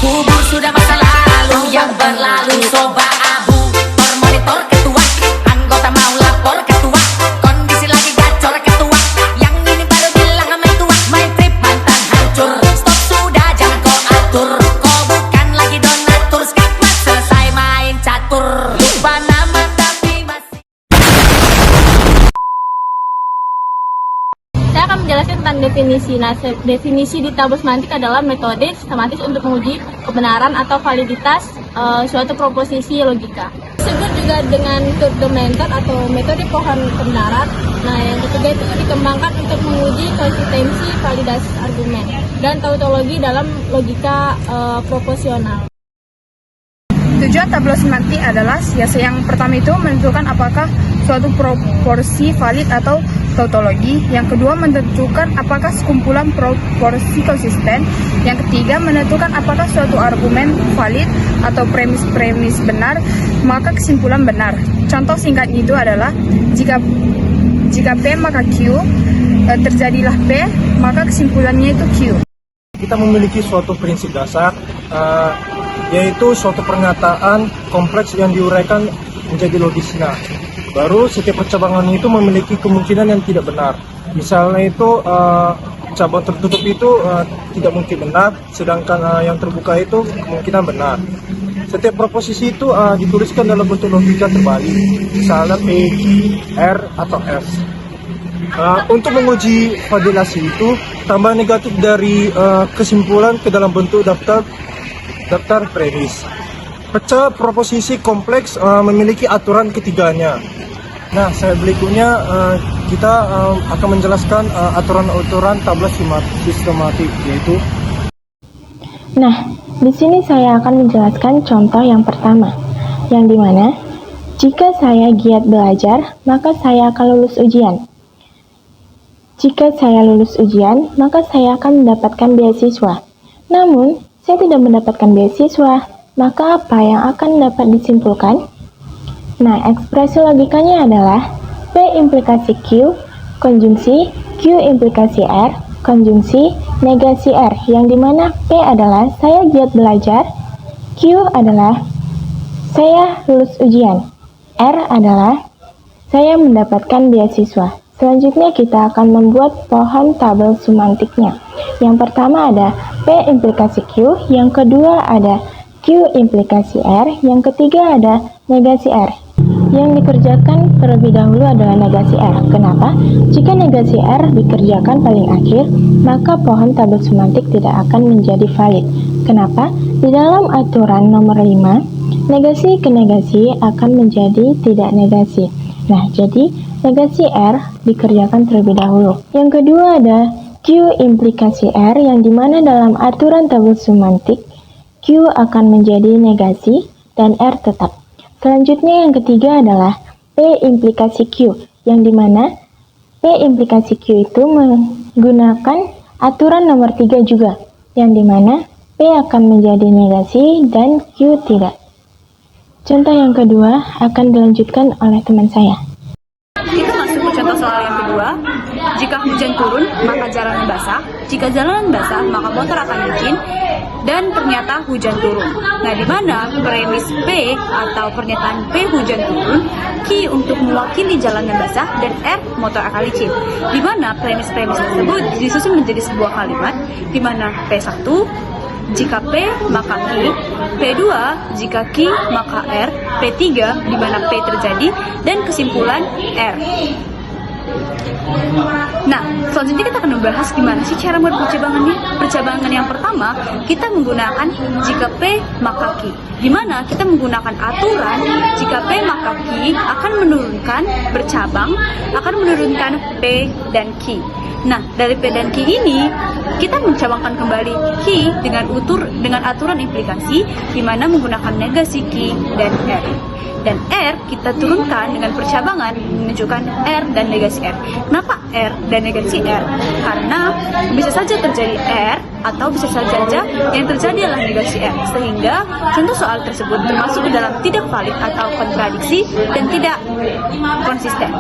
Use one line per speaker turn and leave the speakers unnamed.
Kubur sudah masa lalu yang berlalu, soba abu. Monitor ketua, anggota mau lapor ketua. Kondisi lagi gacor ketua, yang ini baru bilang aman tua. Main trip mantan hancur, stop sudah jangan kau atur. Kau bukan lagi donatur, skakmat selesai main catur. Lupa nama tapi masih.
Saya akan menjelaskan tentang definisi. Definisi di tabel semantik adalah metode sistematis untuk menguji kebenaran atau validitas suatu proposisi logika. Disebut juga dengan Turkmentor atau metode pohon kebenaran. Nah, yang ketiga itu dikembangkan untuk menguji konsistensi validasi argumen dan tautologi dalam logika proporsional.
Tujuan tabel semantik adalah yang pertama itu menentukan apakah suatu proporsi valid atau tautologi. Yang kedua menentukan apakah sekumpulan proporsi konsisten. Yang ketiga menentukan apakah suatu argumen valid atau premis benar, maka kesimpulan benar. Contoh singkatnya itu adalah jika P maka Q, terjadilah P maka kesimpulannya itu Q.
Kita memiliki suatu prinsip dasar, yaitu suatu pernyataan kompleks yang diuraikan menjadi logis. Nah, baru setiap percabangan itu memiliki kemungkinan yang tidak benar. Misalnya itu cabang tertutup itu tidak mungkin benar, sedangkan yang terbuka itu kemungkinan benar. Setiap proposisi itu dituliskan dalam bentuk logika terbalik, misalnya P, R, atau S. Untuk menguji validasi itu, tambah negatif dari kesimpulan ke dalam bentuk daftar premis. Pecah proposisi kompleks memiliki aturan ketiganya. Nah, berikutnya kita akan menjelaskan aturan-aturan tabel sistematik, yaitu.
Nah, di sini saya akan menjelaskan contoh yang pertama, yang dimana jika saya giat belajar, maka saya akan lulus ujian. Jika saya lulus ujian, maka saya akan mendapatkan beasiswa. Namun, saya tidak mendapatkan beasiswa, maka apa yang akan dapat disimpulkan? Nah, ekspresi logikanya adalah P implikasi Q, konjungsi Q implikasi R, konjungsi negasi R, yang dimana P adalah saya giat belajar, Q adalah saya lulus ujian, R adalah saya mendapatkan beasiswa. Selanjutnya kita akan membuat pohon tabel semantiknya. Yang pertama ada P implikasi Q, yang kedua ada Q implikasi R, yang ketiga ada negasi R. Yang dikerjakan terlebih dahulu adalah negasi R. Kenapa? Jika negasi R dikerjakan paling akhir, maka pohon tabel semantik tidak akan menjadi valid. Kenapa? Di dalam aturan nomor 5, negasi ke negasi akan menjadi tidak negasi. Nah, jadi negasi R dikerjakan terlebih dahulu. Yang kedua ada Q implikasi R, yang dimana dalam aturan tabel semantik Q akan menjadi negasi dan R tetap. Selanjutnya yang ketiga adalah P implikasi Q, yang dimana P implikasi Q itu menggunakan aturan nomor 3 juga, yang dimana P akan menjadi negasi dan Q tidak. Contoh yang kedua akan dilanjutkan oleh teman saya.
Kita masuk ke contoh soal yang kedua. Jika hujan turun, maka jalanan basah. Jika jalanan basah, maka motor akan licin. Dan ternyata hujan turun. Nah, di mana premis P atau pernyataan P hujan turun, Q untuk mewakili jalanan basah, dan R motor akan licin. Di mana premis-premis tersebut disusun menjadi sebuah kalimat, di mana P1 jika P maka Q, P2 jika Q maka R, P3 di mana P terjadi, dan kesimpulan R. Nah, selanjutnya kita akan membahas gimana sih cara membuat percabangannya. Percabangan yang pertama, kita menggunakan jika P maka Q, di mana kita menggunakan aturan jika P maka Q akan menurunkan bercabang, akan menurunkan P dan Q. Nah, dari P dan Q ini kita mencabangkan kembali Q dengan aturan implikasi, di mana menggunakan negasi Q dan R. Dan R kita turunkan dengan percabangan menunjukkan R dan negasi R. Kenapa R dan negasi R? Karena bisa saja terjadi R atau bisa saja yang terjadi adalah negasi R. Sehingga contoh soal tersebut termasuk ke dalam tidak valid atau kontradiksi dan tidak konsisten.